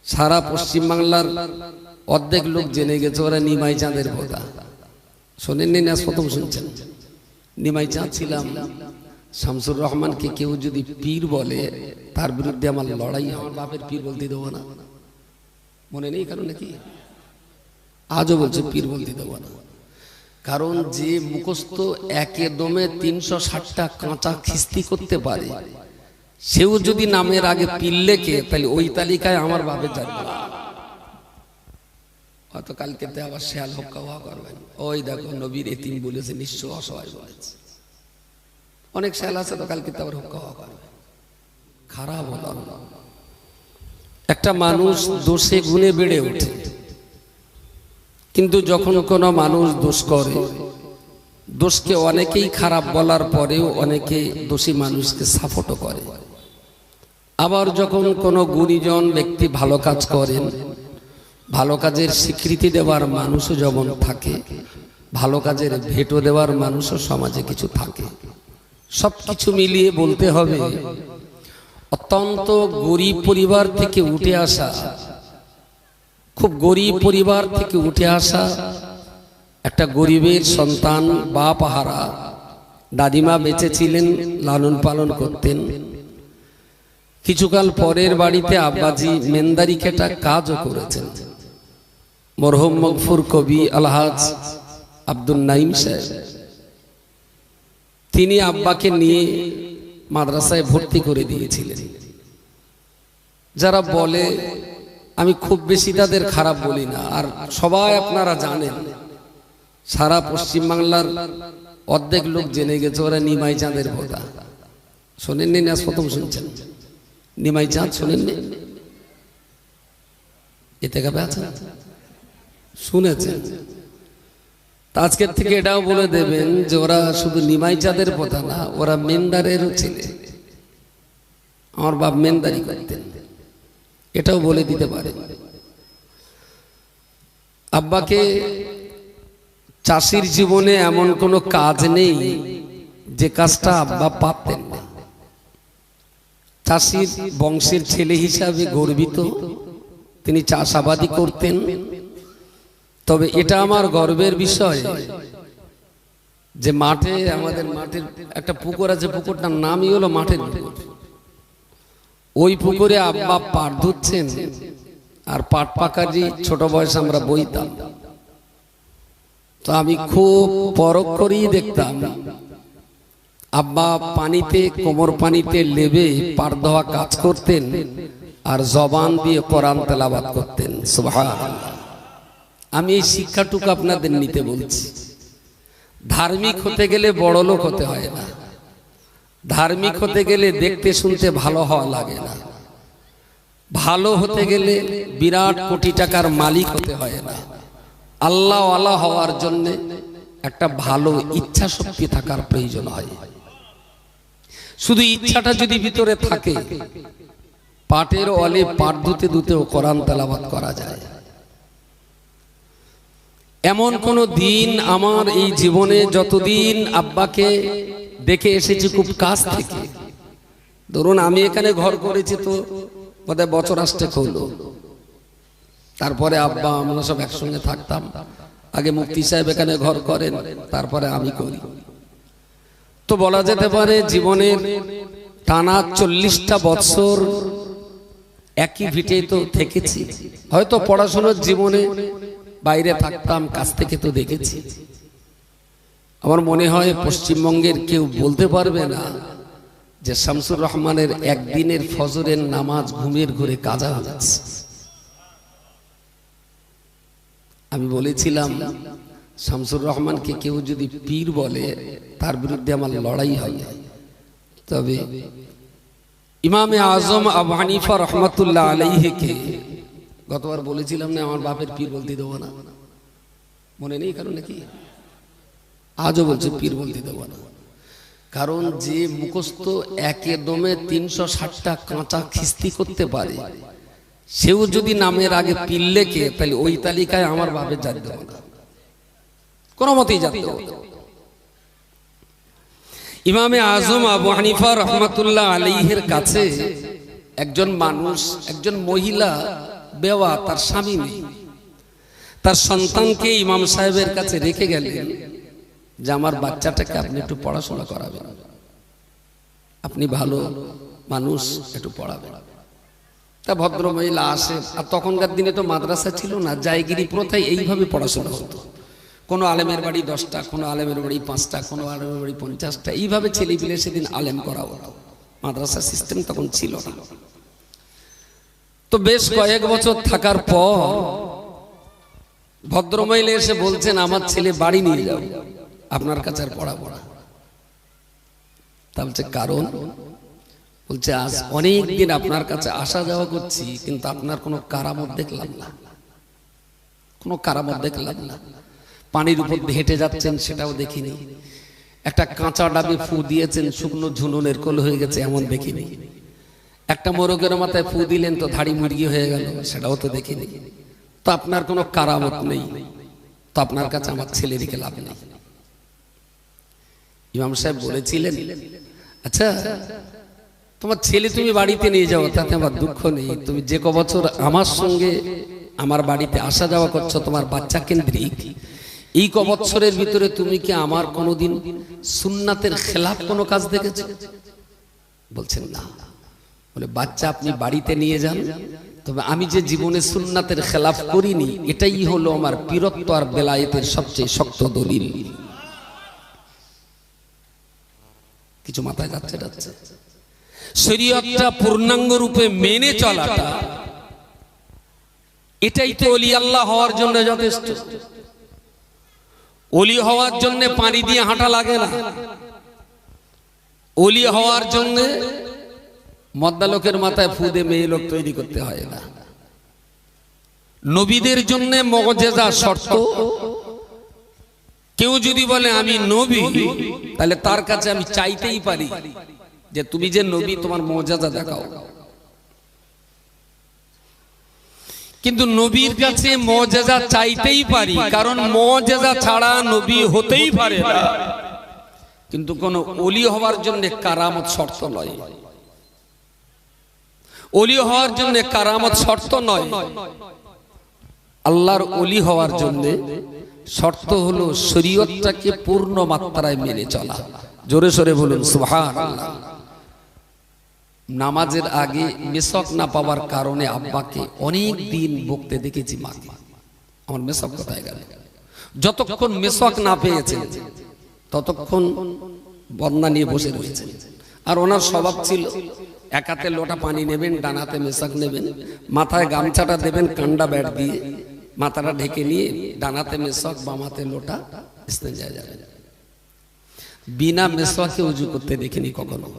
সারা পশ্চিম বাংলার অর্ধেক লোক জেনে গেছে ওরা নিমাই চাঁদের কথা শোনেননি না, প্রথম শুনছেন। নিমাই চাঁদ ছিলাম, শামসুর রহমানকে কেউ যদি পীর বলে তার বিরুদ্ধে আমার লড়াই, আমার বাপের পীর বলতে দেবো না। মনে নেই কারণ নাকি? আজও বলছে পীর বলতে দেবো না, কারণ যে মুখস্থ একে দমে 360টা কাঁচা খিস্তি করতে পারে, সেও যদি নামের আগে পীর লেখে তাহলে ওই তালিকায় আমার বাপের যাবে না। হয়তো কালকে আবার শেয়াল হক্কা হওয়া করবেন, ওই দেখো নবীর এতিম বলেছে, নিঃস্ব অসহায় বলেছে। অনেক শেয়াল আছে তো কালকে আবার হক্কা হওয়া করবে। খারাপ হলো একটা মানুষ দোষে গুণে বেড়ে ওঠে, কিন্তু যখন কোনো মানুষ দোষ করে, দোষকে অনেকেই খারাপ বলার পরেও অনেকে দোষী মানুষকে সাপোর্টও করে। আবার যখন কোনো গুণীজন ব্যক্তি ভালো কাজ করেন, ভালো কাজের স্বীকৃতি দেওয়ার মানুষও যেমন থাকে, ভালো কাজের ভেটো দেওয়ার মানুষও সমাজে কিছু থাকে। সব কিছু মিলিয়ে বলতে হবে অত্যন্ত গরিব পরিবার থেকে উঠে আসা, খুব গরিব পরিবার থেকে উঠে আসা একটা গরিবের সন্তান, বাপ হারা, দাদিমা বেঁচে ছিলেন, লালন পালন করতেন। কিছুকাল পরের বাড়িতে আব্বাজি মেন্দারি কেটা কাজও করেছেন। মরহুম মগফুর কবি আলহাজ আব্দুল নাইম সাহেব, তিনি আব্বাকে নিয়ে মাদ্রাসায় ভর্তি করে দিয়েছিলেন। যারা বলে, আমি খুব বেশি তাদের খারাপ বলি না, আর সবাই আপনারা জানেন, সারা পশ্চিম বাংলার অর্ধেক লোক জেনে গেছে ওরা নিমাই চাঁদের কথা শোনেননি না, প্রথম শুনছেন। নিমাই চাঁদ শোনেননি? এতে কাপে আছে শুনেছেন? আজকের থেকে এটাও বলে দেবেন যে ওরা শুধু নিমাই চাঁদের কথা না, ওরা মেন্দারেরও ছেলে। আমার বাপ মেন্দারি করতেন, এটাও বলে দিতে পারে। আব্বাকে চাষির জীবনে এমন কোনো কাজ নেই যে কাজটা আব্বা পারতেন না। চাষির বংশের ছেলে হিসাবে গর্বিত, তিনি চাষাবাদই করতেন। তবে এটা আমার গর্বের বিষয় যে মাঠে, আমাদের মাঠের একটা পুকুর আছে, পুকুরটার নামই হলো মাঠের পুকুর। ওই পুকুরে আব্বা পাট ধুচ্ছেন, আর পাট পাকারি ছোট বয়সে আমরা বইতাম। তো আমি খুব পরখ করেই দেখতাম আব্বা পানিতে, কোমর পানিতে লেবে পাট ধোয়া কাজ করতেন, আর জবান দিয়ে কোরআন তেলাওয়াত করতেন। সুবহানাল্লাহ। আমি এই শিক্ষাটুকু আপনাদের নিতে বলছি। ধার্মিক হতে গেলে বড় লোক হতে হয় না, ধার্মিক হতে গেলে দেখতে শুনতে ভালো হওয়া লাগে না, ভালো হতে গেলে বিরাট কোটি টাকার মালিক হতে হয় না। আল্লাহ ওয়ালা হওয়ার জন্য একটা ভালো ইচ্ছা শক্তি থাকার প্রয়োজন হয়। শুধু ইচ্ছাটা যদি ভিতরে থাকে, পাটের অলে পাট ধুতে ধুতেও কোরআন তেলাওয়াত করা যায়। এমন কোন দিন আমার এই জীবনে, যতদিন আব্বাকে দেখে এসেছি খুব কাছ থেকে, ধরুন আমি এখানে ঘর করেছি তো বোধহয় বছর আসতে হলো, তারপরে আব্বা আমরা সব একসঙ্গে থাকতাম। আগে মুফতি সাহেব এখানে ঘর করেন, তারপরে আমি করি। তো বলা যেতে পারে জীবনের টানা 40টা বছর একই ভিটে তো থেকেছি। হয়তো পড়াশোনার জীবনে বাইরে থাকতাম, কাছ থেকে তো দেখেছি। আমার মনে হয় পশ্চিমবঙ্গের কেউ বলতে পারবে না যে শামসুর রহমানের একদিনের ফজরের নামাজ ঘুমের ঘরে কাজা হয়েছে। আমি বলেছিলাম শামসুর রহমানকে কেউ যদি পীর বলে তার বিরুদ্ধে আমার লড়াই হয়। তবে ইমামে আজম আবু হানিফা রহমাতুল্লাহ আলাইহিকে গতবার বলেছিলাম না আমার বাপের পীর বলতে দেবো না, মনে নেই কারণ নাকি? আজও বলছে পীর বলতে দেবো না, কারণ যে মুখস্থ একে দমে 360টা কাঁচা খিস্তি করতে পারে, সেও যদি নামের আগে পীর লেখে তাহলে ওই তালিকায় আমার বাপের যাতে দেবো না, কোনো মতেই যাতে দেবো না। ইমামে আজম আবু হানিফা রহমাতুল্লাহ আলাইহির কাছে একজন মানুষ, একজন মহিলা বেওয়া, তার স্বামী নেই, তার সন্তানকে ইমাম সাহেবের কাছে রেখে গেলেন যে আমার বাচ্চাটাকে আপনি একটু পড়াশোনা করাবেন, আপনি ভালো মানুষ, একটু পড়াবেন। তা ভদ্র মহিলা আসে। আর তখনকার দিনে তো মাদ্রাসা ছিল না, জায়গিরি প্রথায় এইভাবে পড়াশোনা হতো। কোনো আলেমের বাড়ি 10টা, কোনো আলেমের বাড়ি 5টা, কোনো আলেমের বাড়ি 50টা, এইভাবে ছেলেপিলে সেদিন আলেম করা হতো। মাদ্রাসা সিস্টেম তখন ছিল না। তো বেশ কয়েক বছর থাকার পর ভদ্রমহিলা এসে বলছেন আমার ছেলে বাড়ি নিয়ে যাও, আপনার কাছে আর পড়াবো না। তা বলছে কারণ? বলছে আজ অনেক দিন আপনার কাছে আসা যাওয়া করছি, কিন্তু আপনার কোনো কারামত দেখলাম না, কোনো কারামত দেখলাম না। পানির উপর হেঁটে যাচ্ছেন সেটাও দেখিনি, একটা কাঁচা ডাবে ফু দিয়েছেন শুকনো ঝুনুনের কোল হয়ে গেছে এমন দেখিনি, একটা মোরগের মাথায় ফু দিলেন তো ধাড়ি মুরগি হয়ে গেল সেটাও তো দেখিনি। তো আপনার কোনো কারামত নেই, তো আপনার কাছে আমার ছেলে রেখে লাভ নেই। ইমাম সাহেব বলেছিলেন আচ্ছা তোমার ছেলে তুমি বাড়িতে নিয়ে যাও, তাতে আমার দুঃখ নেই, তুমি যে বছর আমার সঙ্গে আমার বাড়িতে আসা যাওয়া করছো তোমার বাচ্চা কেন্দ্রিক, এই বছরের ভিতরে তুমি কি আমার কোনোদিন সুন্নাতের খেলাফ কোনো কাজ দেখেছো? বলছেন না। বলে বাচ্চা আপনি বাড়িতে নিয়ে যান, তবে আমি যে জীবনে সুন্নাতের খেলাফ করিনি এটাই হলো আমার পীরত্ব আর বেলায়েতের সবচেয়ে শক্ত দলিল। কিছু মাথায় যাচ্ছে? শরীয়তটা পূর্ণাঙ্গ রূপে মেনে চলাটা, এটাই তো ওলি আল্লাহ হওয়ার জন্য যথেষ্ট। ওলি হওয়ার জন্য পানি দিয়ে হাঁটা লাগে না, ওলি হওয়ার জন্য মদ্দা লোকের মাথায় ফু দিয়ে মেয়ে লোক তৈরি করতে হয় না। নবীদের জন্য মুজিজা শর্ত। কেউ যদি বলে আমি নবী, তাহলে তার কাছে আমি চাইতেই পারি যে তুমি যে নবী তোমার মুজিজা দেখাও। কিন্তু নবীর কাছে মুজিজা চাইতেই পারি, কারণ মুজিজা ছাড়া নবী হতেই পারে না। কিন্তু কোন ওলি হওয়ার জন্য কারামত শর্ত নয়, ওলি হওয়ার জন্য কারামত শর্ত নয়। আল্লাহর ওলি হওয়ার জন্য শর্ত হলো শরীয়তটাকে পূর্ণ মাত্রায় মেনে চলা। জোরে সোরে বলুন সুবহানাল্লাহ। নামাজের আগে মেসক না পাওয়ার কারণে আব্বাকে অনেক দিন বকতে দেখেছি মাকে, আমার মেসক কোথায় গেল? যতক্ষণ মেসক না পেয়েছেন ততক্ষণ বন্যা নিয়ে বসে রয়েছেন। আর ওনার স্বভাব ছিল এক হাতে লোটা পানি নেবেন, ডান হাতে মেসক নেবেন, মাথায় গামছাটা দেবেন কান্ডা ব্যাট দিয়ে, মাথাটা ঢেকে নিয়ে ডান হাতে মেসক বাম হাতে লোটা ইস্তেঞ্জায় যাবেন। বিনা মেসওয়াকে ওযু করতে দেখিনি কখনো।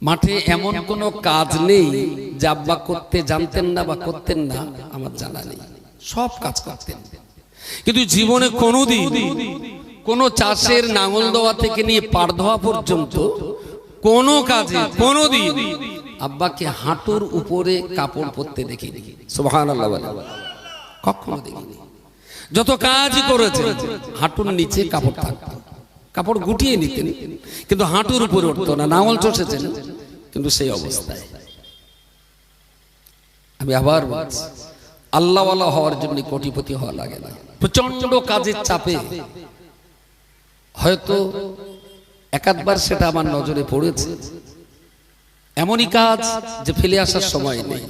মাঠে এমন কোনো কাজ নেই যে আব্বা করতে জানতেন না বা করতেন না, আমার জানা নেই, সব কাজ করতেন। কিন্তু জীবনে কোনোদিন কোনো চাষের নাঙল দেওয়া থেকে নিয়ে পার ধোয়া পর্যন্ত কোনো কাজে কোনোদিন আব্বাকে হাঁটুর উপরে কাপড় পরতে দেখিনি। সুবহানাল্লাহ, কখনো দেখিনি। যত কাজ করেছে হাঁটুর নিচে কাপড় থাকতো, কাপড় গুটিয়ে নিতেন, কিন্তু হাঁটুর উপরে উঠতো না। নাঙল চষেছেন কিন্তু সেই অবস্থায়। আমি আবার বলছি, আল্লাহওয়ালা হওয়ার জন্য কোটিপতি হওয়া লাগে না। প্রচন্ড কাজের চাপে হয়তো একাধবার সেটা আমার নজরে পড়েছে, এমনই কাজ যে ফেলে আসার সময় নেই।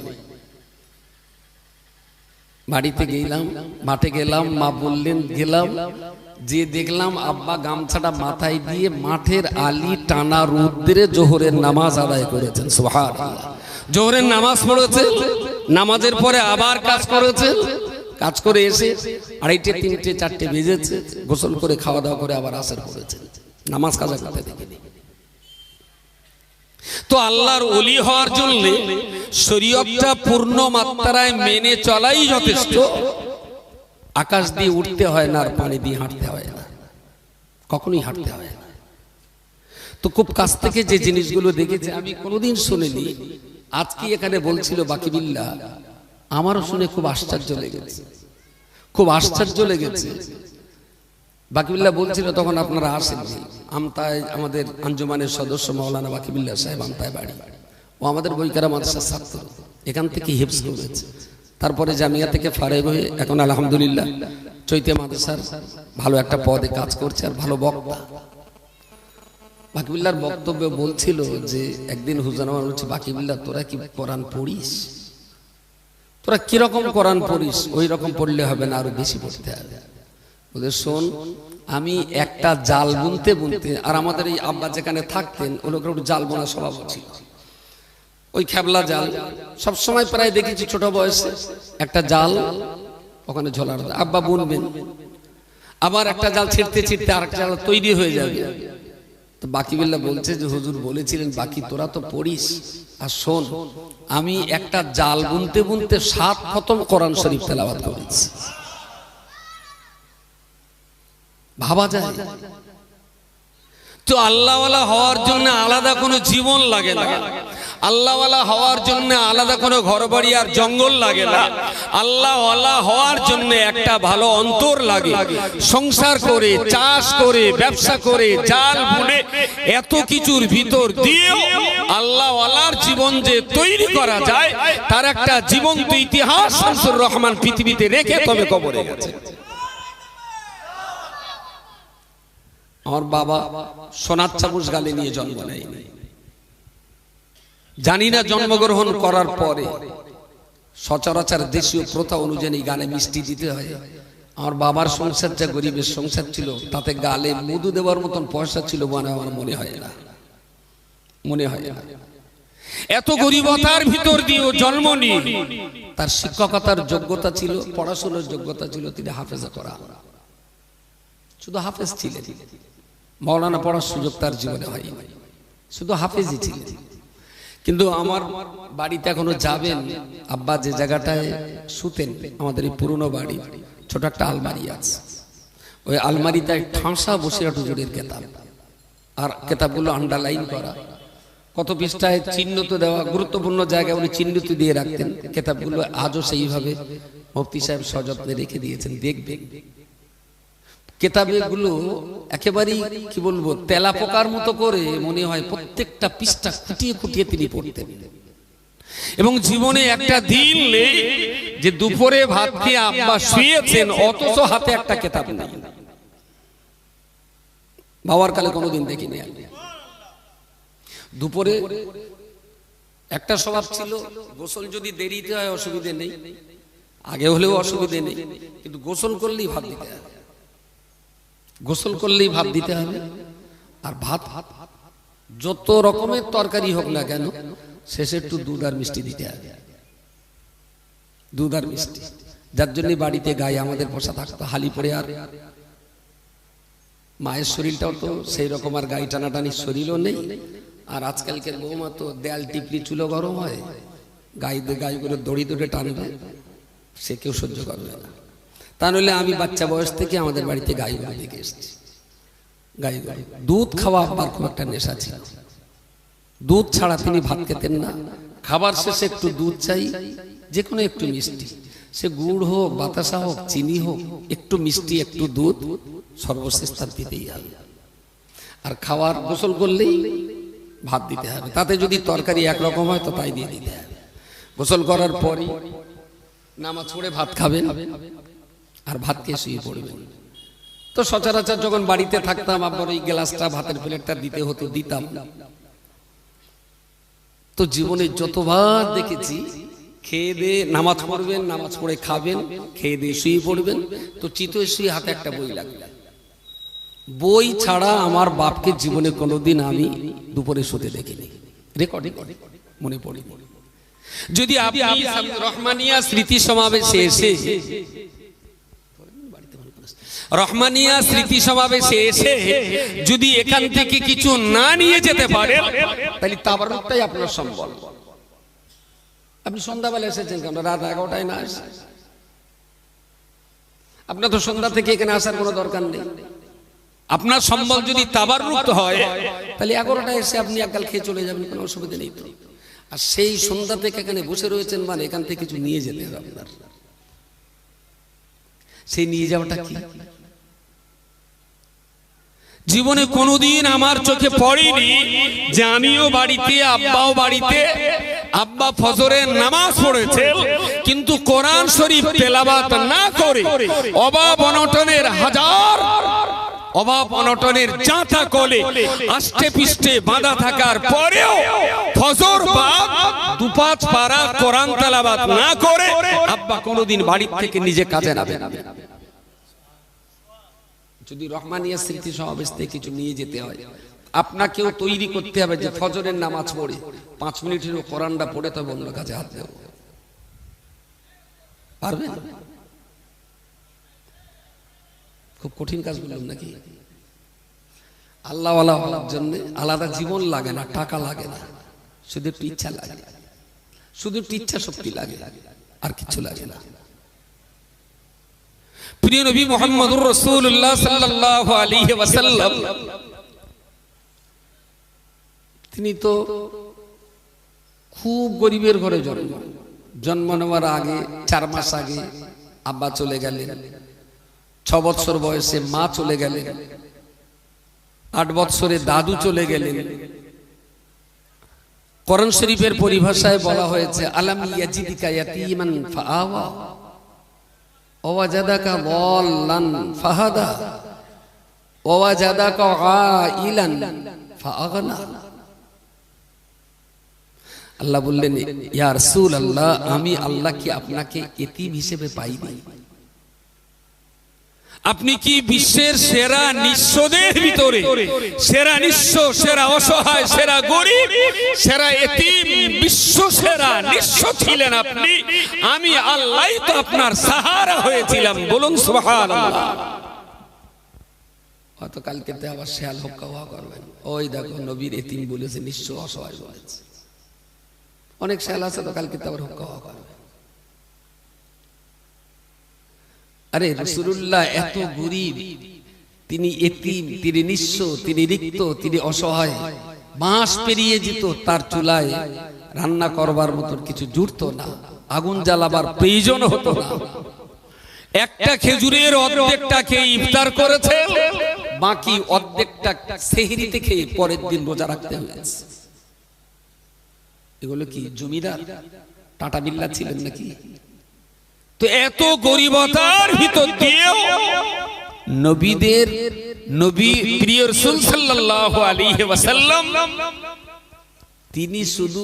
বাড়িতে গেলাম, মাঠে গেলাম, মা বললেন গেলাম, যে দেখলাম আব্বা গামছাটা মাথায় দিয়ে মাঠের আলি টানা রোদ্রে জোহরের নামাজ আদায় করেছেন। সুবহানাল্লাহ, জোহরের নামাজ পড়েছে, নামাজের পরে আবার কাজ করেছে, কাজ করে এসে 2:30, 3টে, 4টে বেজেছে, গোসল করে খাওয়া দাওয়া করে আবার আসর করেছে, নামাজ কাজা করতে দেখিনি। তো আল্লাহর ওলি হওয়ার জন্য শরীয়তটা পূর্ণ মাত্রায় মেনে চলাই যথেষ্ট। আকাশ দিয়ে উঠতে হয় না, আর পানি দিয়ে হাঁটতে হয় না, কখনোই হাঁটতে হয় না। তো খুব কাছ থেকে যে জিনিসগুলো দেখেছি আমি কোনোদিন শুনিনি, আজকে এখানে বলছিল বাকিবিল্লাহ, আমারও শুনে খুব আশ্চর্য লেগেছে, খুব আশ্চর্য লেগেছে। বাকিবিল্লাহ বলছিল তখন আপনারা আসেননি, আমতায় আমাদের আঞ্জুমানের সদস্য মাওলানা বাকিবিল্লাহ সাহেব আমতায় বাড়ি, ও আমাদের বইকারা মাদ্রাসার ছাত্র। এখান থেকে হিফজ করেছে। তারপরে জামিয়া থেকে ফারেগ হয়ে এখন আলহামদুলিল্লাহ চৈতে মাদ্রাসার ভালো একটা পদে কাজ করছে আর ভালো বক্তা। বাকিবিল্লার বক্তব্য বলছিল যে একদিন হুজুর আমার বলছে, বাকিবিল্লা তোরা কি কোরআন পড়িস? তোরা কিরকম কোরআন পড়িস? ওই রকম পড়লে হবে না, আরো বেশি পড়তে হবে। ওদের শোন, আমি একটা জাল বুনতে বুনতে, আর আমাদের এই আব্বা যেখানে থাকতেন ওই লোকের একটু জাল বোনা স্বভাব ছিল, ওই খেবলা জাল সবসময় প্রায় দেখেছি ছোট বয়সে একটা জাল ওখানে ঝোলার, আব্বা বুনবেন, আবার একটা জাল ছিঁড়তে ছিঁড়তে আরেকটা জাল তৈরি হয়ে যাবে। তো বাকিবিল্লাহ বলছে যে হুজুর বলেছিলেন বাকি তোরা তো পড়িস, আর শোন আমি একটা জাল বুনতে বুনতে 7 খতম কোরআন শরীফ তেলাওয়াত করেছি। ভাবা যায়? তো আল্লাহওয়ালা হওয়ার জন্য আলাদা কোনো জীবন লাগে না, আল্লাহওয়ালা হওয়ার জন্য আলাদা কোনো ঘরবাড়ি আর জঙ্গল লাগে না, আল্লাহওয়ালা হওয়ার জন্য একটা ভালো অন্তর লাগে। সংসার করে, চাষ করে, ব্যবসা করে, জাল বুনে এত কিছুর ভিতর দিয়েও আল্লাহওয়ালার জীবন যে তৈরি করা যায় তার একটা জীবন্ত ইতিহাস শামসুর রহমান পৃথিবীতে রেখে তবে কবরে গেছে। আমার বাবা সোনার চামচ গালে নিয়ে জন্ম নেয়নি, জানি না জন্মগ্রহণ করার পরে সচরাচর দেশীয় প্রথা অনুযায়ী গালে মিষ্টি দিতে হয়। আমার বাবার সংসার যা গরিবের সংসার ছিল, তাতে গালে মধু দেওয়ার মতন পয়সা ছিল বলে আমার মনে হয় না, মনে হয় না। এত গরিবতার ভিতর দিয়েও জন্ম নিয়ে তার শিক্ষকতার যোগ্যতা ছিল, পড়াশোনার যোগ্যতা ছিল, তিনি হাফেজা করা, শুধু হাফেজ ছিলেন, মাওলানা পড়ার সুযোগ তার জীবনে হয়নি, শুধু হাফেজই ছিলেন। কিন্তু আমার বাড়িতে এখনো যাবেন, আব্বা যে জায়গাটায় শুতেন, আমাদের এই পুরনো বাড়ি, ছোট একটা আলমারি আছে, ওই আলমারিতে ঠাঁসা বসিরাট হুজুরের কেতাব, আর কেতাবগুলো আন্ডারলাইন করা, কত পৃষ্ঠায় চিহ্নিত দেওয়া, গুরুত্বপূর্ণ জায়গায় উনি চিহ্নিত দিয়ে রাখতেন। কেতাবগুলো আজও সেইভাবে মুফতি সাহেব সযত্নে রেখে দিয়েছেন, দেখবেন। কেতাবগুলো একেবারেই কি বলবো তেলা পোকার মতো করে মনে হয়, প্রত্যেকটা পৃষ্ঠা খুঁটিয়ে খুঁটিয়ে তিনি পড়তেন। এবং জীবনে একটা দিন নেই যে দুপুরে ভাত খেয়ে আব্বা শুয়েছেন অথচ হাতে একটা কেতাব নেই, বাবার কালে কোনোদিন দেখিনি। দুপুরে একটা স্বভাব ছিল, গোসল যদি দেরিতে হয় অসুবিধে নেই, আগে হলেও অসুবিধে নেই, কিন্তু গোসল করলেই ভাত দিতে হবে, গোসল করলেই ভাত দিতে হবে। আর ভাত যত রকমের তরকারি হোক না কেন শেষে একটু দুধ আর মিষ্টি দিতে হবে, দুধ আর মিষ্টি। যার জন্য বাড়িতে গায়ে আমাদের পোষা থাকতো হালি পরে, আর মায়ের শরীরটাও তো সেই রকম আর গায়ে টানাটানির শরীরও নেই। আর আজকালকার বৌমা তো দেয়াল টিপলি চুলো গরম হয়, গায়ে করে দড়ি দড়ে টানবে, সে কেউ সহ্য করবে না। তা নইলে আমি বাচ্চা বয়স থেকে আমাদের বাড়িতে গাই গরু দেখে এসেছি, গাই গরু। দুধ খাওয়া আবার খুব একটা নেশা ছিল, দুধ ছাড়া তিনি ভাত খেতেন না। খাবার শেষে একটু দুধ চাই, যে কোনো একটু মিষ্টি, সে গুড় হোক, বাতাসা হোক, চিনি হোক, একটু মিষ্টি একটু দুধ সর্বশেষ তার দিতেই হবে। আর খাওয়ার গোসল করলেই ভাত দিতে হবে, তাতে যদি তরকারি একরকম হয় তো তাই দিয়ে দিতে হবে। গোসল করার পরই নামাজ পড়ে ভাত খাবেন আর ভাত খেয়ে শুয়ে পড়বেন। তো সচরাচর যখন বাড়িতে থাকতাম আবার ওই গ্লাসটা ভাতের প্লেটটা দিতে হতো, দিতাম। তো জীবনে যতবার দেখেছি খেয়ে দিয়ে নামাজ পড়বেন, নামাজ পড়ে খাবেন, খেয়ে দিয়ে শুয়ে পড়বেন, তো চিতই শুয়ে হাতে একটা বই লাগবে। বই ছাড়া আমার বাপকে জীবনে কোনোদিন আমি দুপুরে শুতে দেখিনি, রেকর্ড মনে পড়ে। যদি আপনি রহমানিয়া স্মৃতি সমাবেশে এসে, রহমানিয়া স্মৃতি সমাবেশে এসে যদি এখান থেকে কিছু না নিয়ে যেতে পারেন তাহলে তাবারুকটাই আপনার সম্বল। আপনি সন্ধ্যাবেলা এসেছেন কেন, রাত 11টায় না আসে? আপনার তো সন্ধ্যা থেকে এখানে আসার কোনো দরকার নেই। আপনার সম্বল যদি তাবাররুক হয় তাহলে 11টায় এসে আপনি একগাল খেয়ে চলে যাবেন, কোনো অসুবিধা নেই তো। আর সেই সন্ধ্যা থেকে এখানে বসে রয়েছেন মানে এখান থেকে কিছু নিয়ে যেতে হবে আপনার। সেই নিয়ে যাওয়াটা কি? জীবনে কোনোদিন আমার চোখে পড়েনি যে আমিও বাড়িতে, আব্বাও বাড়িতে আব্বা ফজরের নামাজ পড়েছে কিন্তু কোরআন শরীফ তেলাওয়াত না করে অভাব অনটনের হাজার অভাব অনটনের জাঁতা কোলে আষ্টে পৃষ্ঠে বাঁধা থাকার পরেও ফজর বাদ দুপাঁচ পারা কোরআন তেলাওয়াত না করে আব্বা কোনোদিন বাড়ি থেকে নিজে কাজে নামে না। যদি রহমানিয়া স্মৃতি সমাবেশ থেকে কিছু নিয়ে যেতে হয়, আপনাকেও তৈরি করতে হবে যে ফজরের নামাজ পড়ে 5 মিনিটের কোরআনটা পড়ে তবে অন্য কাজে হাত দেব। পারবেন? খুব কঠিন কাজ বললাম নাকি? আল্লাহওয়ালা হওয়ার জন্য আলাদা জীবন লাগে না, টাকা লাগে না, শুধু একটু ইচ্ছা লাগে, শুধু একটু ইচ্ছা শক্তি লাগে, আর কিছু লাগে না। প্রিয় নবী মুহাম্মদুর রাসূলুল্লাহ সাল্লাল্লাহু আলাইহি ওয়াসাল্লাম তিনি তো খুব গরিবের ঘরে জন্ম নেওয়ার আগে 4 মাস আগে আব্বা চলে গেলেন, 6 বছর বয়সে মা চলে গেলেন, 8 বছরে দাদু চলে গেলেন। কোরআন শরীফের পরিভাষায় বলা হয়েছে আলাম ইয়াজিদিকা ইয়াতীমান ফাআওয়া ওয়াজাদাকা দাল্লান ফাহাদা ওয়াজাদাকা আইলান ফাআগনা। আল্লাহ বললেন, ইয়া রাসূলুল্লাহ, আমি আল্লাহ কি আপনাকে এতিম হিসেবে পাইনি? আপনি কি বিশ্বের সেরা নিঃস্বদের ভিতরে সেরা নিঃস্ব, সেরা অসহায়, সেরা গরিব, সেরা এতিম, বিশ্ব সেরা নিঃস্ব ছিলেন আপনি? আমি আল্লাহই তো আপনার সাহারা হয়েছিলাম। বলুন সুবহানাল্লাহ। হয়তো কালকে আবার শেয়াল হক্কা করবেন, ওই দেখো নবীর এতিম বলেছে, নিঃস্ব অসহায় বলেছে। অনেক শেয়াল আছে তো কালকে আবার হক্কা করবে। আরে রাসূলুল্লাহ এত গরিব, তিনি এতিম, তিনি নিঃস্ব, তিনি রিক্ত, তিনি অসহায়। মাস পেরিয়ে যেত তার চুলায় রান্না করবার মতো কিছু জুড়তো না, আগুন জ্বালাবার প্রয়োজন হতো না। একটা খেজুরের অর্ধেকটা খেয়ে ইফতার করেছে, বাকি অর্ধেকটা সেহরিতে খেয়ে পরের দিন রোজা রাখতে হয়েছে। এগুলো কি জমিদার টাটা বিল্লা ছিলেন নাকি? তো এত গরিবতার ভিতর দিয়েও নবী প্রিয় রাসূল সাল্লাল্লাহু আলাইহি ওয়াসাল্লাম তিনি শুধু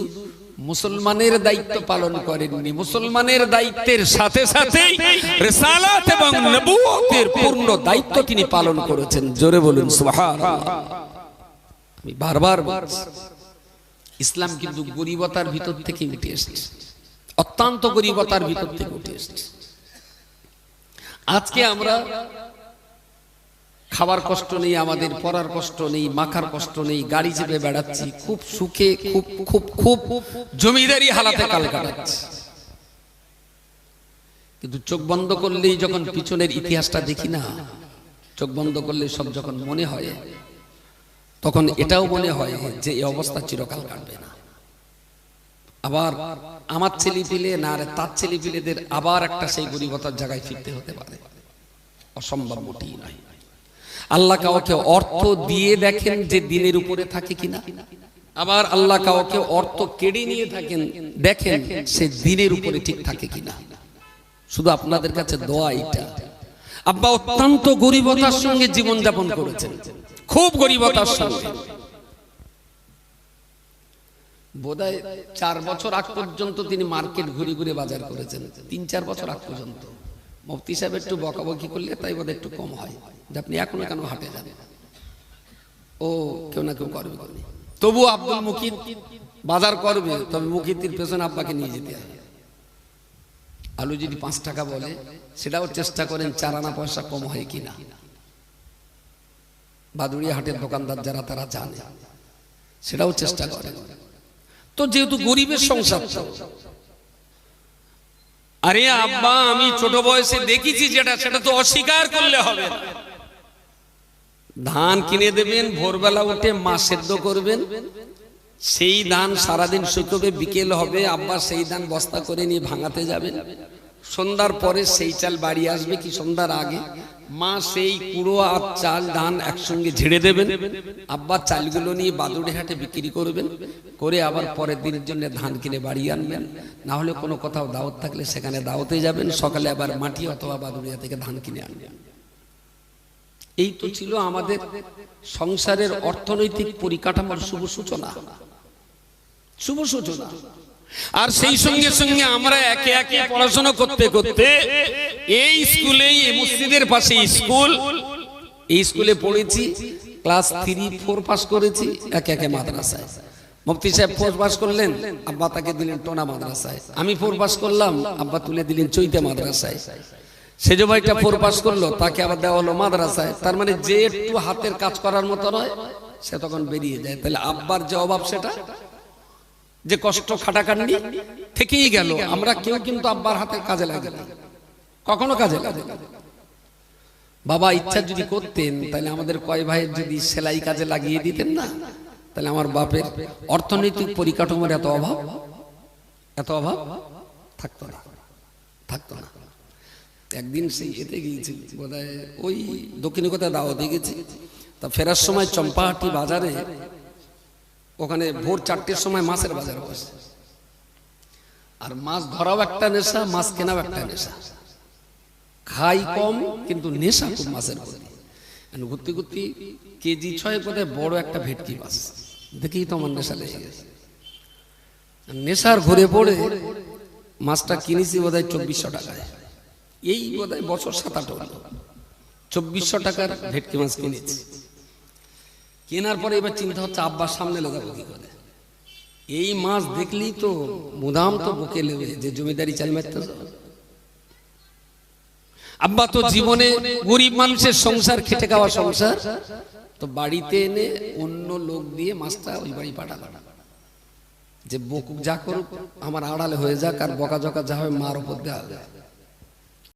মুসলমানের দায়িত্ব পালন করেননি, মুসলমানের দায়িত্বের সাথে সাথে রিসালাত এবং নবুয়তের পূর্ণ দায়িত্ব তিনি পালন করেছেন। জোরে বলুন সুবহানাল্লাহ। আমি বারবার ইসলাম কিন্তু গরিবতার ভিতর থেকে উঠে এসেছে, অত্যন্ত গরিবতার ভিতর থেকে উঠে এসেছে। আজকে আমরা খাবার কষ্ট নেই, আমাদের পড়ার কষ্ট নেই, মাখার কষ্ট নেই, গাড়ি চেপে বেড়াচ্ছি, খুব সুখে, খুব খুব খুব জমিদারি হালাতে কাল কাটাচ্ছি। কিন্তু চোখ বন্ধ করলেই যখন পিছনের ইতিহাসটা দেখি না, চোখ বন্ধ করলে সব যখন মনে হয়, তখন এটাও মনে হয় যে এই অবস্থা চিরকাল কাটবে না। আবার আমার ছেলে পিলে না রে তার ছেলে পিলেদের আবার একটা সেই গরিবতার জায়গায় ফিরতে হতে পারে, অসম্ভব মোটেই নয়। আল্লাহ কাউকে অর্থ দিয়ে দেখেন যে দিনের উপরে থাকে কিনা, আবার আল্লাহ কাউকে অর্থ কেড়ে নিয়ে থাকেন দেখেন সে দিনের উপরে ঠিক থাকে কিনা। শুধু আপনাদের কাছে দোয়া এটা, আব্বা অত্যন্ত গরিবতার সঙ্গে জীবন যাপন করেছেন, খুব গরিবতার সঙ্গে। বোধহয় 4 বছর আগ পর্যন্ত তিনি মার্কেট ঘুরে ঘুরে বাজার করেছেন, 3-4 বছর আগ পর্যন্ত। মুফতি সাহেব একটু বকাবকি করলে তাই বোধহয় একটু কম হয় যে আপনি এখনো কেন হাটে যান, ও কেউ না কেউ করবে। তবু আব্দুল মুকিত বাজার করবে, তবে মুকিতের পেছনে আব্বাকে নিয়ে যেতে হবে। আলু যদি 5 টাকা বলে সেটাও চেষ্টা করেন 4 আনা পয়সা কম হয় কিনা। বাদুড়িয়া হাটের দোকানদার যারা তারা জানে, সেটাও চেষ্টা করেন। তো যেহেতু গরিবের সংসার, আরে আব্বা আমি ছোট বয়সে দেখেছি যেটা, সেটা তো অস্বীকার করলে হবে না। ধান কিনে দেবেন, ভোরবেলা উঠে মা সেদ্ধ করবেন, সেই ধান সারাদিন শুকোবে, বিকেল হবে আব্বা সেই ধান বস্তা করে নিয়ে ভাঙাতে যাবেন, সন্ধ্যার পরে সেই চাল বাড়ি আসবে কি সন্ধ্যার আগে, মা সেই কুড়ো আর চাল ধান একসঙ্গে ঝেড়ে দেবেন, আব্বা চালগুলো নিয়ে বাদুড়ে হাটে বিক্রি করবেন, করে আবার পরের দিনের জন্য ধান কিনে বাড়ি আনবেন। না হলে কোনো কোথাও দাওয়াত থাকলে সেখানে দাওয়াতে যাবেন, সকালে আবার মাটি অথবা বাদুড়িয়া থেকে ধান কিনে আনবেন। এই তো ছিল আমাদের সংসারের অর্থনৈতিক পরিকাঠামোর শুভ সূচনা, শুভ সূচনা। আর সেই সঙ্গে সঙ্গে আমরা একে একে পড়াশোনা করতে করতে এই স্কুলে, এই মসজিদের পাশে স্কুল, এই স্কুলে পড়েছি, ক্লাস 3-4 পাস করেছি, একে একে মাদ্রাসায়। মুফতি সাহেব 4 পাস করলেন, আব্বা তাকে দিলেন টোনা মাদ্রাসায়। আমি 4 পাস করলাম, আব্বা তুলে দিলেন চৈতে মাদ্রাসায়। সেজো ভাইটা 4 পাস করলো, তাকে আবার দেওয়া হলো মাদ্রাসায়। তার মানে যে একটু হাতের কাজ করার মতো নয় সে তখন বেরিয়ে যায়। তাহলে আব্বার যে অভাব, সেটা যে কষ্ট খাটাখাটনি থেকেই গেল। আমরা কেউ কিন্তু আব্বার হাতের কাজে লাগে না, কখনো কাজে লাগে না। বাবা ইচ্ছা যদি করতেন তাহলে আমাদের কয় ভাইয়ের যদি সেলাই কাজে লাগিয়ে দিতেন না, তাহলে আমার বাপের অর্থনৈতিক পরিকাঠামোর এত অভাব থাকতো না, থাকতো না। একদিন সেই এতে গিয়েছি, বোধহয় ওই দক্ষিণে কোথায় দাওয়াতে গেছি, তা ফেরার সময় চম্পাহাটি বাজারে, ওখানে ভোর 4টের সময় মাছের বাজার বসে। আর মাছ ধরাও একটা নেশা, মাছ কেনাও একটা নেশা। খাই কম কিন্তু নেশা খুব মাছের প্রতি। ঘুরতে ঘুরতে কেজি 6 বোধহয় বড় একটা ভেটকি মাছ দেখেই তো আমার নেশা লেগে গেছে। নেশার ঘুরে পড়ে মাছটা কিনেছি বোধহয় 2400 টাকায়। এই বোধহয় বছর 7-8 হলো 2400 টাকার ভেটকি মাছ কিনেছি। কেনার পরে এবার চিন্তা হচ্ছে আব্বার সামনে লাগাবো কি করে। এই মাছ দেখলেই তো মুদাম তো বুকে লেবে যে জমিদারি চাল মারতে। আব্বা তো জীবনে গরিব মানুষের সংসার, খেটে খাওয়া সংসার, তো বাড়িতে এনে অন্য লোক দিয়ে মাছটা ওই বাড়ি পাঠালো, যে বকুক যা করুক আমার আড়ালে হয়ে যাক, আর বকা জকা যা হবে মার উপর দেওয়া হবে।